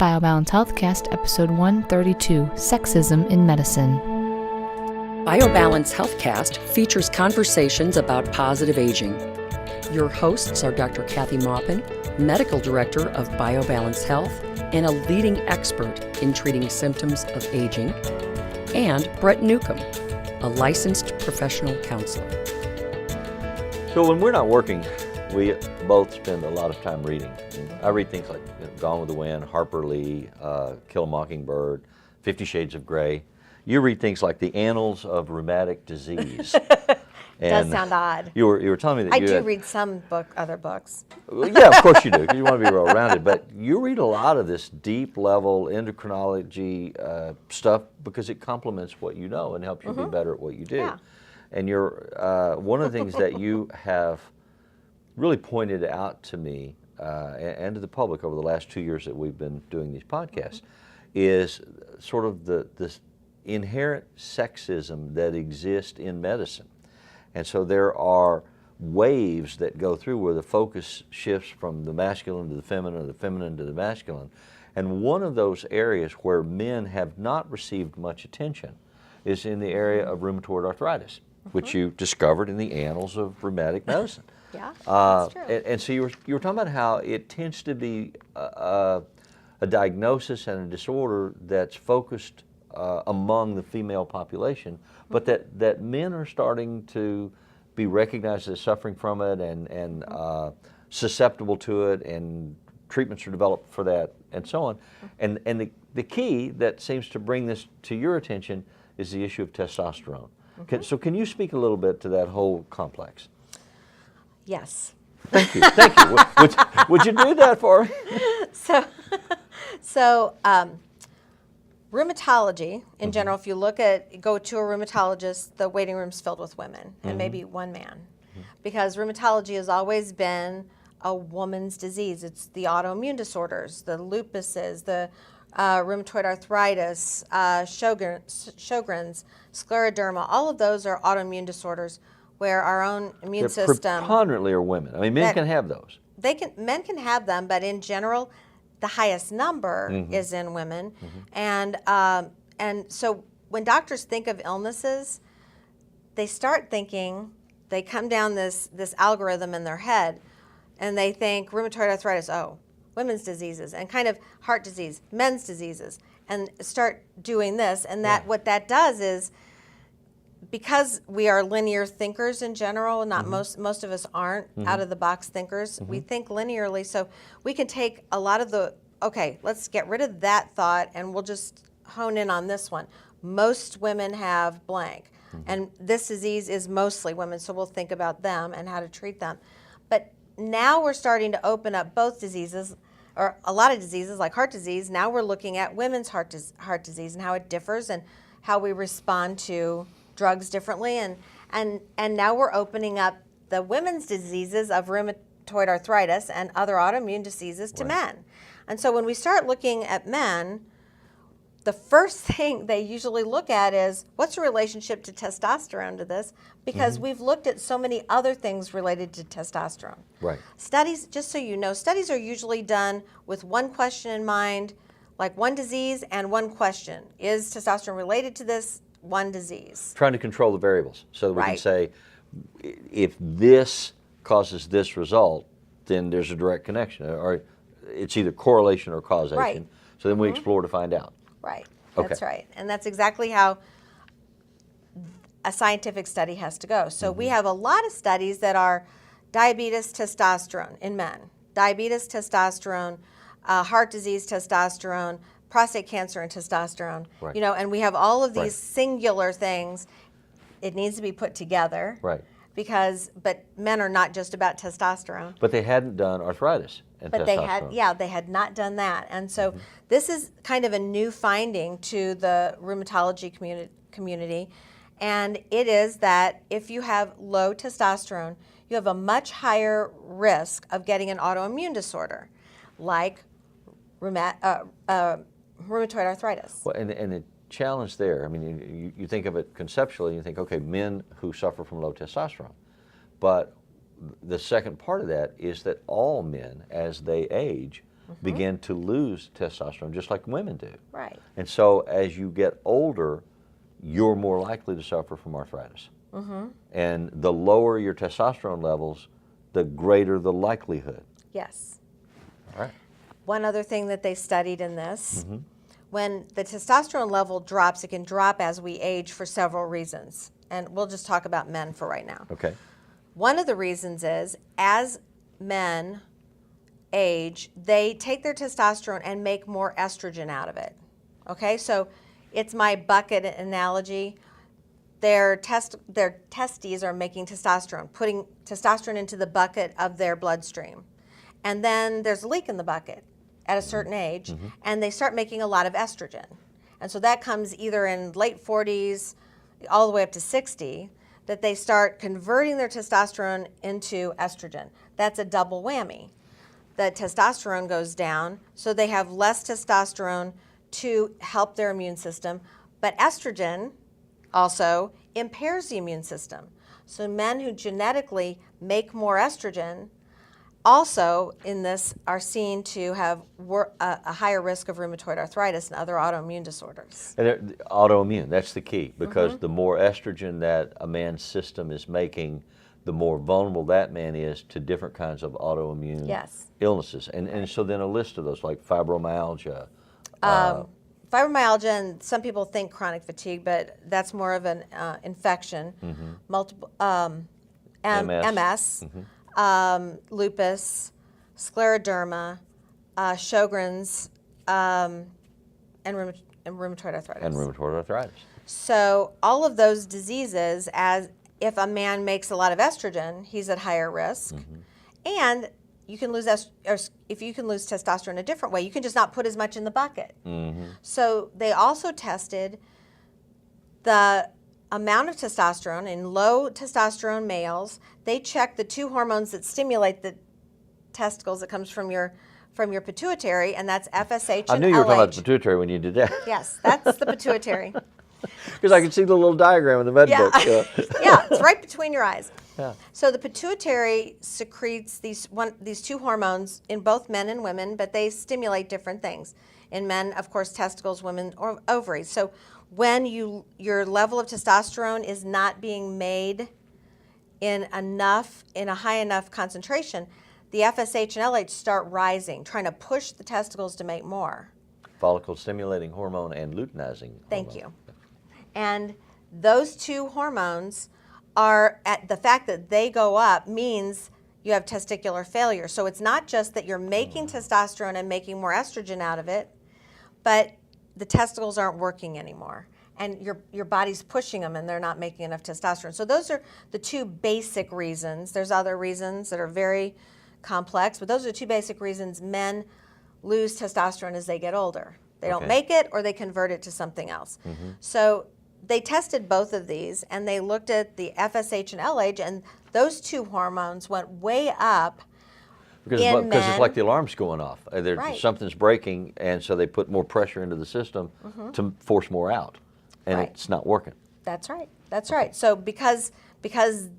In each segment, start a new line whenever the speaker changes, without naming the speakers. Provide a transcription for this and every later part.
BioBalance Healthcast, Episode 132, Sexism in Medicine.
BioBalance Healthcast features conversations about positive aging. Your hosts are Dr. Kathy Maupin, Medical Director of BioBalance Health and a leading expert in treating symptoms of aging, and Brett Newcomb, a licensed professional counselor.
So when we're not working, we both spend a lot of time reading. I read things like Gone with the Wind, Harper Lee, Kill a Mockingbird, 50 Shades of Grey. You read things like The Annals of Rheumatic Disease.
Does sound odd.
You were telling me that
I do read some other books.
Well, yeah, of course you do, because you want to be well-rounded. But you read a lot of this deep-level endocrinology stuff because it complements what you know and helps you be better at what you do.
Yeah.
And you're one of the things that you have really pointed out to me and to the public over the last 2 years that we've been doing these podcasts is sort of this inherent sexism that exists in medicine. And so there are waves that go through where the focus shifts from the masculine to the feminine or the feminine to the masculine. And one of those areas where men have not received much attention is in the area of rheumatoid arthritis, which you discovered in the Annals of Rheumatic Medicine.
Yeah, that's true.
And so you were talking about how it tends to be a diagnosis and a disorder that's focused among the female population, but that men are starting to be recognized as suffering from it and susceptible to it, and treatments are developed for that, and so on. And the key that seems to bring this to your attention is the issue of testosterone. So can you speak a little bit to that whole complex?
Yes.
Thank you. Thank you. Would you do that for me?
So rheumatology in general, if you go to a rheumatologist, the waiting room's filled with women and maybe one man, because rheumatology has always been a woman's disease. It's the autoimmune disorders, the lupuses, the rheumatoid arthritis, Sjogren's, scleroderma. All of those are autoimmune disorders where our own immune system
preponderantly are women. I mean, men can have those.
Men can have them, but in general, the highest number is in women. And so when doctors think of illnesses, they come down this algorithm in their head, and they think rheumatoid arthritis, women's diseases, and kind of heart disease, men's diseases, and start doing this. And what that does is, because we are linear thinkers in general, not most of us aren't out-of-the-box thinkers. We think linearly, so we can take a lot of let's get rid of that thought and we'll just hone in on this one. Most women have blank, and this disease is mostly women, so we'll think about them and how to treat them. But now we're starting to open up both diseases, or a lot of diseases like heart disease. Now we're looking at women's heart disease and how it differs and how we respond to drugs differently, and now we're opening up the women's diseases of rheumatoid arthritis and other autoimmune diseases to men. And so when we start looking at men, the first thing they usually look at is, what's the relationship to testosterone to this? Because we've looked at so many other things related to testosterone.
Right.
Studies, just so you know, studies are usually done with one question in mind, like one disease and one question. Is testosterone related to this one disease?
Trying to control the variables so that we can say, if this causes this result, then there's a direct connection, or it's either correlation or causation.
Right.
So then we explore to find out.
Right.
Okay.
That's right. And that's exactly how a scientific study has to go. So we have a lot of studies that are diabetes testosterone in men, diabetes testosterone, heart disease testosterone, prostate cancer and testosterone,
Right.
And we have all of these singular things. It needs to be put together.
Right.
But men are not just about testosterone.
But they hadn't done arthritis and testosterone.
They had not done that. And so this is kind of a new finding to the rheumatology community. And it is that if you have low testosterone, you have a much higher risk of getting an autoimmune disorder, like rheumatoid arthritis.
Well, and the challenge there, I mean, you think of it conceptually, you think, okay, men who suffer from low testosterone. But the second part of that is that all men, as they age, begin to lose testosterone just like women do.
Right.
And so as you get older, you're more likely to suffer from arthritis. And the lower your testosterone levels, the greater the likelihood.
Yes.
All right.
One other thing that they studied in this, when the testosterone level drops, it can drop as we age for several reasons. And we'll just talk about men for right now.
Okay.
One of the reasons is as men age, they take their testosterone and make more estrogen out of it. Okay, so it's my bucket analogy. Their testes are making testosterone, putting testosterone into the bucket of their bloodstream. And then there's a leak in the bucket at a certain age, and they start making a lot of estrogen. And so that comes either in late 40s all the way up to 60, that they start converting their testosterone into estrogen. That's a double whammy. The testosterone goes down, so they have less testosterone to help their immune system, but estrogen also impairs the immune system. So men who genetically make more estrogen also in this are seen to have a higher risk of rheumatoid arthritis and other autoimmune disorders.
And autoimmune, that's the key, because the more estrogen that a man's system is making, the more vulnerable that man is to different kinds of autoimmune illnesses. And so then a list of those, like fibromyalgia.
Fibromyalgia, and some people think chronic fatigue, but that's more of an infection. Multiple MS. Lupus, scleroderma, Sjogren's, and rheumatoid arthritis.
And rheumatoid arthritis.
So all of those diseases, as if a man makes a lot of estrogen, he's at higher risk. And you can lose if you can lose testosterone a different way, you can just not put as much in the bucket. So they also tested the amount of testosterone in low testosterone males. They checked the two hormones that stimulate the testicles that comes from your pituitary, and that's FSH and LH.
I knew you were talking about the pituitary when you did that.
Yes, that's the pituitary.
Because I can see the little diagram in the med book.
Yeah, it's right between your eyes.
Yeah.
So the pituitary secretes these two hormones in both men and women, but they stimulate different things. In men, of course, testicles, women, or ovaries. So when your level of testosterone is not being made in a high enough concentration, the FSH and LH start rising, trying to push the testicles to make more.
Follicle stimulating hormone and luteinizing hormone.
Thank you. And those two hormones are, at the fact that they go up means you have testicular failure. So it's not just that you're making testosterone and making more estrogen out of it, but the testicles aren't working anymore. And your body's pushing them and they're not making enough testosterone. So those are the two basic reasons. There's other reasons that are very complex, but those are the two basic reasons men lose testosterone as they get older. They don't make it or they convert it to something else. So they tested both of these and they looked at the FSH and LH, and those two hormones went way up.
Because it's like the alarm's going off. Something's breaking, and so they put more pressure into the system to force more out, and it's not working.
That's right. That's right. So because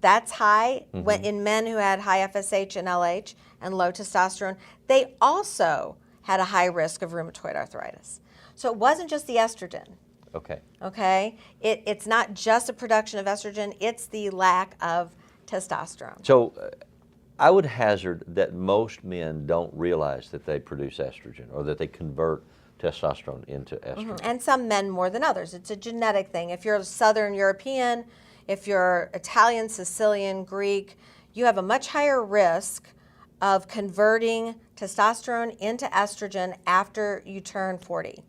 that's high when in men who had high FSH and LH and low testosterone, they also had a high risk of rheumatoid arthritis. So it wasn't just the estrogen. Okay. It's not just a production of estrogen; it's the lack of testosterone.
So I would hazard that most men don't realize that they produce estrogen or that they convert testosterone into estrogen.
And some men more than others. It's a genetic thing. If you're Southern European, if you're Italian, Sicilian, Greek, you have a much higher risk of converting testosterone into estrogen after you turn 40,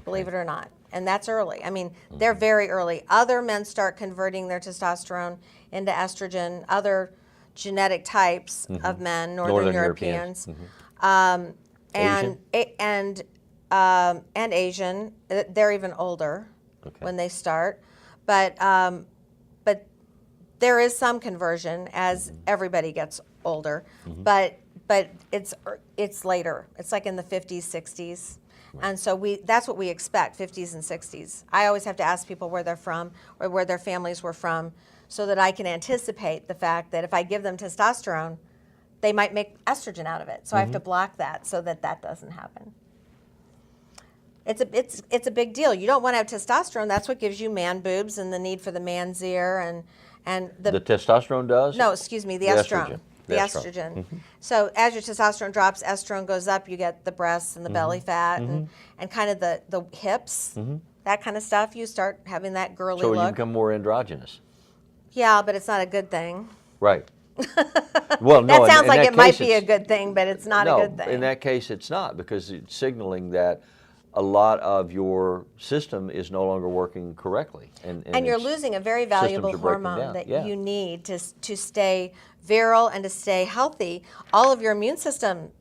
believe it or not. And that's early. I mean, they're very early. Other men start converting their testosterone into estrogen, other genetic types of men, Northern Europeans. And Asian. They're even older when they start. But there is some conversion as everybody gets older. But it's later. It's like in the 50s, 60s. And so that's what we expect, 50s and 60s. I always have to ask people where they're from or where their families were from so that I can anticipate the fact that if I give them testosterone, they might make estrogen out of it. So I have to block that so that that doesn't happen. It's a big deal. You don't want to have testosterone. That's what gives you man boobs and the need for the man's ear and
The testosterone does?
no, excuse me, the estrogen. The estrogen. So as your testosterone drops, estrogen goes up. You get the breasts and the belly fat and kind of the hips, that kind of stuff. You start having that girly
So
look.
you become more androgynous.
Yeah, but it's not a good thing.
Right. Well, no.
That sounds
in
like
that
it might
case
be a
it's-
good thing, but it's not
no,
a good thing.
in that case it's not, because it's signaling that a lot of your system is no longer working correctly.
And you're losing a very valuable
systems are breaking
hormone
down.
that
Yeah.
you need to stay virile and to stay healthy. All of your immune system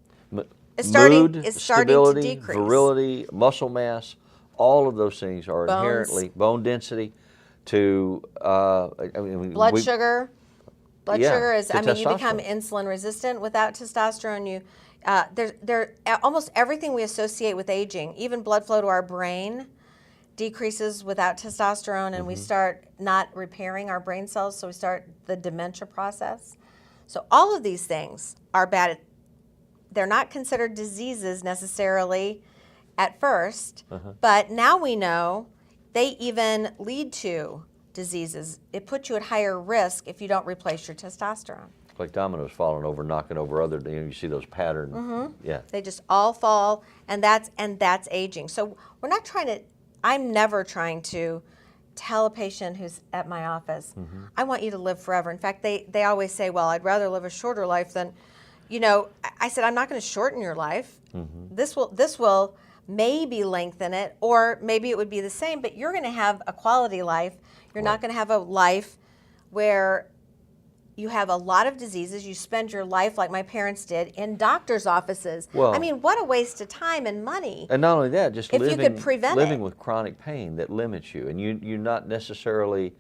is starting
Mood,
to
stability,
decrease.
virility, muscle mass, all of those things are
Bones.
inherently bone density to
Blood sugar. Blood
Yeah,
sugar is,
to
I mean, you become
testosterone.
insulin resistant without testosterone. Almost everything we associate with aging, even blood flow to our brain, decreases without testosterone, and we start not repairing our brain cells, so we start the dementia process. So all of these things are bad. They're not considered diseases necessarily at first, but now we know they even lead to diseases. It puts you at higher risk if you don't replace your testosterone.
like dominoes falling over, knocking over other. You see those patterns. Yeah.
They just all fall, and that's aging. So we're not trying to. I'm never trying to tell a patient who's at my office, I want you to live forever. In fact, they always say, well, I'd rather live a shorter life than, I said, I'm not going to shorten your life. This will maybe lengthen it, or maybe it would be the same, but you're going to have a quality life. You're not going to have a life where you have a lot of diseases. You spend your life, like my parents did, in doctor's offices.
Well,
I mean, what a waste of time and money.
And not only that, just
If you could prevent
living
it.
with chronic pain that limits you, and you're not necessarily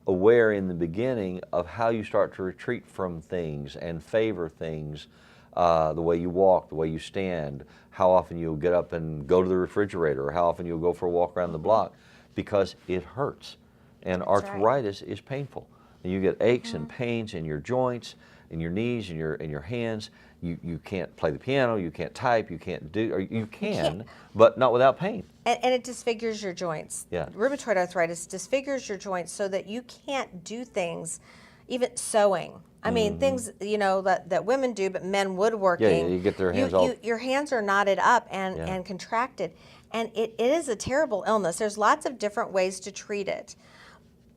aware in the beginning of how you start to retreat from things and favor things, the way you walk, the way you stand, how often you'll get up and go to the refrigerator, or how often you'll go for a walk around the block, because it hurts, and
That's right.
arthritis is painful. And you get aches and pains in your joints, in your knees, in your hands. You can't play the piano, you can't type, you can't do, or you can, but not without pain.
And it disfigures your joints.
Yeah.
Rheumatoid arthritis disfigures your joints so that you can't do things, even sewing. I mean, things, that women do, but men woodworking.
Yeah, you get their hands all...
Your hands are knotted up and contracted. And it is a terrible illness. There's lots of different ways to treat it.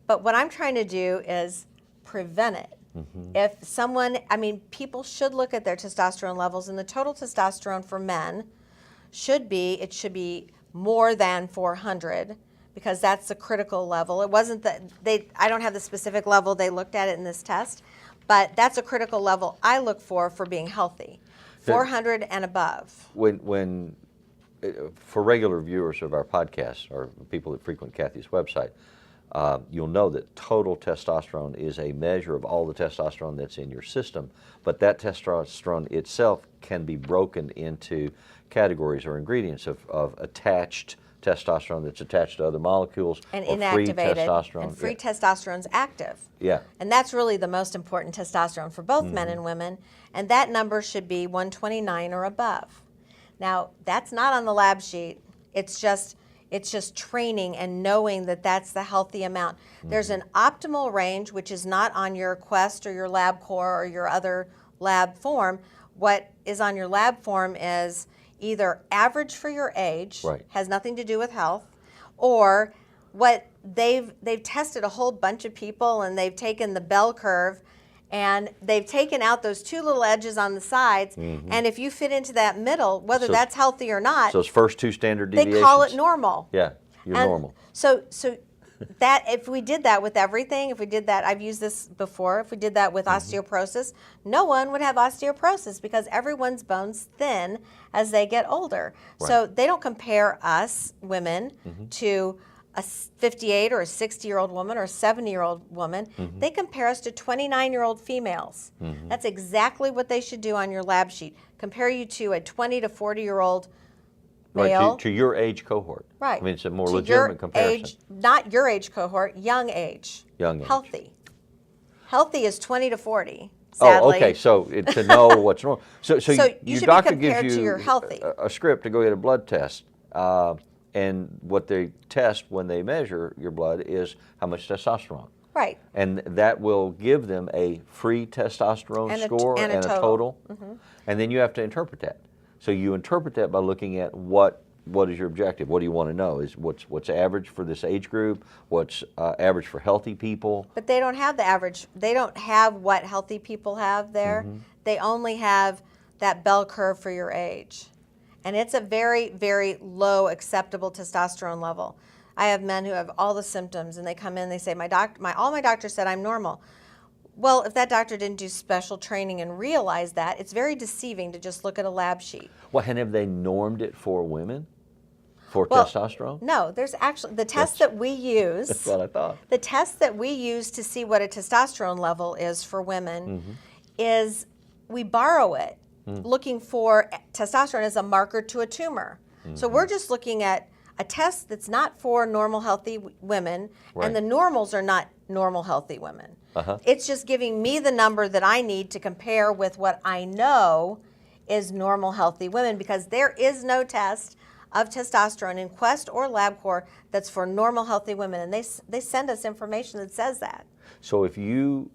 But what I'm trying to do is prevent it. If someone, people should look at their testosterone levels, and the total testosterone for men should be more than 400, because that's the critical level. It wasn't that I don't have the specific level they looked at it in this test, but that's a critical level I look for being healthy. 400 and above.
When for regular viewers of our podcast, or people that frequent Kathy's website, you'll know that total testosterone is a measure of all the testosterone that's in your system, but that testosterone itself can be broken into categories or ingredients of attached testosterone that's attached to other molecules,
And
or
inactivated.
free testosterone.
And free testosterone's active.
Yeah.
And that's really the most important testosterone for both men and women, and that number should be 129 or above. Now, that's not on the lab sheet. It's just training and knowing that that's the healthy amount. There's an optimal range, which is not on your Quest or your LabCorp or your other lab form. What is on your lab form is either average for your age,
Right.
has nothing to do with health, or what they've tested a whole bunch of people, and they've taken the bell curve and they've taken out those two little edges on the sides, and if you fit into that middle, whether
So-
that's healthy or not,
So those first two standard
they
deviations.
call it normal.
Yeah, you're
And
normal.
So that if we did that with everything, if we did that, I've used this before, if we did that with osteoporosis, no one would have osteoporosis, because everyone's bones thin as they get older. So they don't compare us women to a 58 or a 60-year-old woman or a 70-year-old woman. They compare us to 29-year-old females. That's exactly what they should do on your lab sheet. Compare you to a 20 to 40-year-old male.
Right, to your age cohort.
Right.
I mean, it's a more
To
legitimate
your
comparison.
Age, not your age cohort, young age.
Young age.
Healthy. Healthy is 20 to 40. sadly.
Oh, okay. So to know what's normal. So
So
your
you should be
doctor
compared
gives
to
you
your healthy.
a script to go get a blood test, and what they test when they measure your blood is how much testosterone.
Right.
And that will give them a free testosterone
And
score
and a total. Mm-hmm.
and then you have to interpret that. So you interpret that by looking at what is your objective? What do you want to know? Is what's average for this age group? What's average for healthy people?
But they don't have the average. They don't have what healthy people have there.
Mm-hmm.
They only have that bell curve for your age. And it's a very, very low acceptable testosterone level. I have men who have all the symptoms and they come in, they say, all my doctor said I'm normal. Well, if that doctor didn't do special training and realize that, it's very deceiving to just look at a lab sheet.
Well, and have they normed it for women? For
Well,
testosterone?
No, there's actually the test that we use.
That's what I thought.
The test that we use to see what a testosterone level is for women is we borrow it, looking for testosterone as a marker to a tumor. So we're just looking at a test that's not for normal healthy women,
Right.
and the normals are not normal healthy women. It's just giving me the number that I need to compare with what I know is normal healthy women, because there is no test of testosterone in Quest or LabCorp that's for normal healthy women, and they send us information that says that.
So if you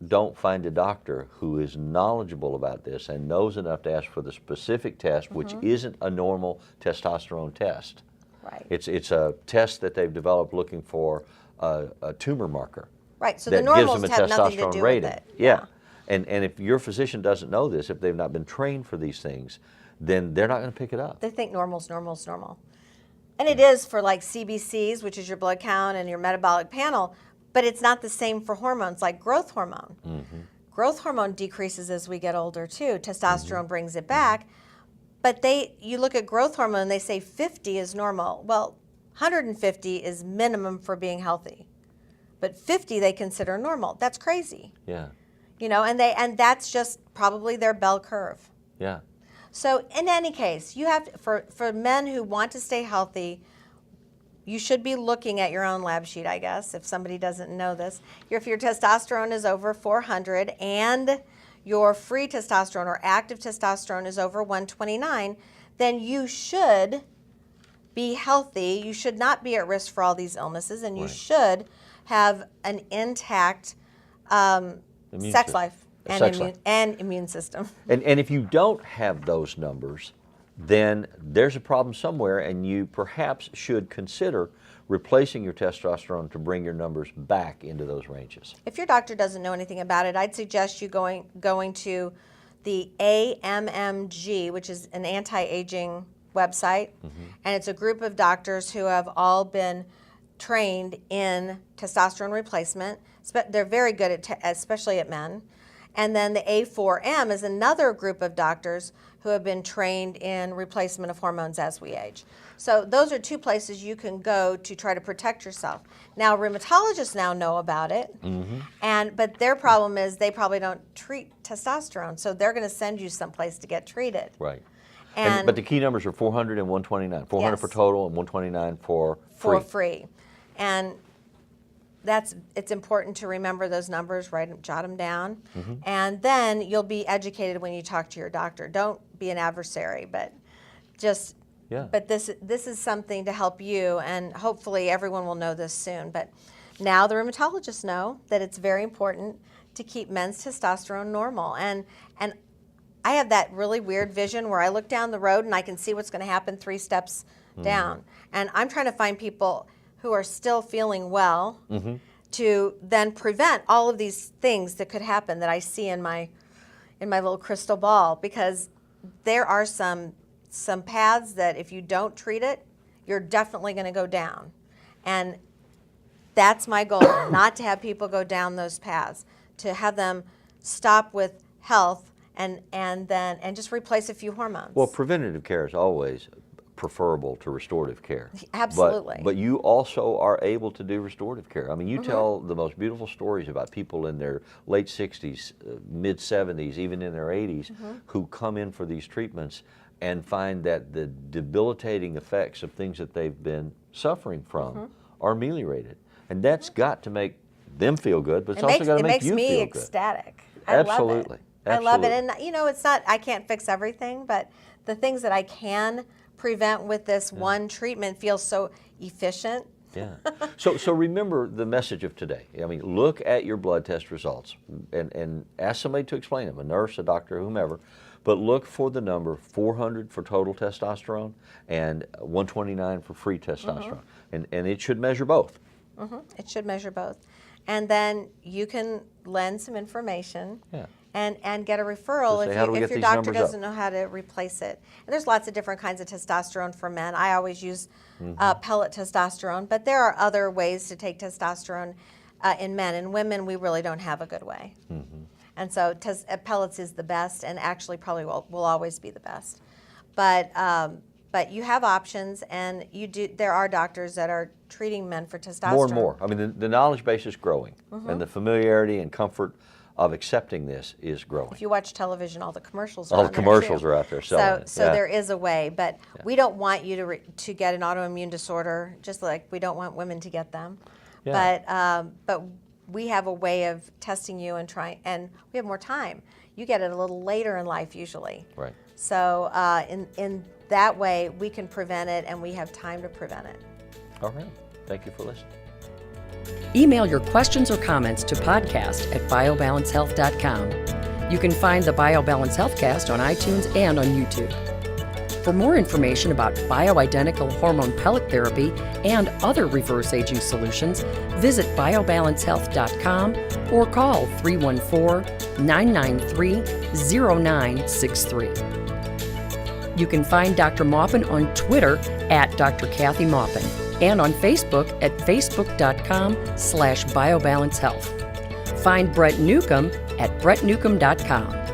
don't find a doctor who is knowledgeable about this and knows enough to ask for the specific test, which isn't a normal testosterone test.
Right.
It's a test that they've developed looking for a tumor marker.
Right. So the
that gives
normals
them a
have nothing to
testosterone
do
rating.
with it.
Yeah. And if your physician doesn't know this, if they've not been trained for these things, then they're not going to pick it up.
They think normal's normal. And it is for like CBCs, which is your blood count and your metabolic panel, but it's not the same for hormones like growth hormone. Growth hormone decreases as we get older too. Testosterone brings it back. But you look at growth hormone and they say 50 is normal. Well, 150 is minimum for being healthy. But 50 they consider normal. That's crazy.
Yeah.
You know, and that's just probably their bell curve.
Yeah.
So in any case, you have to, for men who want to stay healthy, you should be looking at your own lab sheet, I guess, if somebody doesn't know this. If your testosterone is over 400 and your free testosterone or active testosterone is over 129, then you should be healthy. You should not be at risk for all these illnesses, and you should have an intact sex life. And immune system.
And if you don't have those numbers, then there's a problem somewhere, and you perhaps should consider replacing your testosterone to bring your numbers back into those ranges.
If your doctor doesn't know anything about it, I'd suggest you going to the AMMG, which is an anti-aging website, and it's a group of doctors who have all been trained in testosterone replacement. They're very good at, especially at men. And then the A4M is another group of doctors who have been trained in replacement of hormones as we age. So those are two places you can go to try to protect yourself. Now, rheumatologists now know about it, but their problem is they probably don't treat testosterone, so they're going to send you someplace to get treated.
Right.
And
but the key numbers are 400 and 129. 400
Yes.
for total and 129 for free.
for free. And it's important to remember those numbers, jot them down, and then you'll be educated when you talk to your doctor. Don't be an adversary, but just.
Yeah.
But this is something to help you, and hopefully everyone will know this soon. But now the rheumatologists know that it's very important to keep men's testosterone normal, and I have that really weird vision where I look down the road and I can see what's going to happen 3 steps down, and I'm trying to find people who are still feeling well to then prevent all of these things that could happen that I see in my little crystal ball, because there are some paths that if you don't treat it, you're definitely going to go down. And that's my goal, not to have people go down those paths, to have them stop with health and just replace a few hormones.
Well, preventative care is always preferable to restorative care.
Absolutely.
But you also are able to do restorative care. I mean, you tell the most beautiful stories about people in their late 60s, mid 70s, even in their 80s, who come in for these treatments and find that the debilitating effects of things that they've been suffering from are ameliorated. And that's got to make them feel good, but it's also got to make you feel good.
It makes me ecstatic.
Absolutely.
I love it. And, it's not, I can't fix everything, but the things that I can prevent with this one treatment feel so efficient.
Yeah. So remember the message of today. I mean, look at your blood test results and ask somebody to explain them, a nurse, a doctor, whomever, but look for the number 400 for total testosterone and 129 for free testosterone. And it should measure both.
It should measure both. And then you can lend some information.
Yeah.
And get a referral
So say, how do we
if
get
your
these
doctor
numbers up?
doesn't know how to replace it. And there's lots of different kinds of testosterone for men. I always use pellet testosterone, but there are other ways to take testosterone in men. In women, we really don't have a good way. And so pellets is the best, and actually probably will always be the best. But you have options, and there are doctors that are treating men for testosterone.
More and more. I mean, the knowledge base is growing, and the familiarity and comfort of accepting this is growing.
If you watch television, all the commercials are
All the
on there,
commercials
too.
are out there selling it.
So
Yeah.
there is a way, but we don't want you to get an autoimmune disorder, just like we don't want women to get them.
Yeah.
But we have a way of testing you and we have more time. You get it a little later in life usually.
Right.
So in that way, we can prevent it, and we have time to prevent it.
All right. Thank you for listening.
Email your questions or comments to podcast@biobalancehealth.com. You can find the BioBalance Healthcast on iTunes and on YouTube. For more information about bioidentical hormone pellet therapy and other reverse aging solutions, visit biobalancehealth.com or call 314-993-0963. You can find Dr. Maupin on Twitter @Dr. Kathy Maupin and on Facebook at facebook.com/biobalancehealth. Find Brett Newcomb at brettnewcomb.com.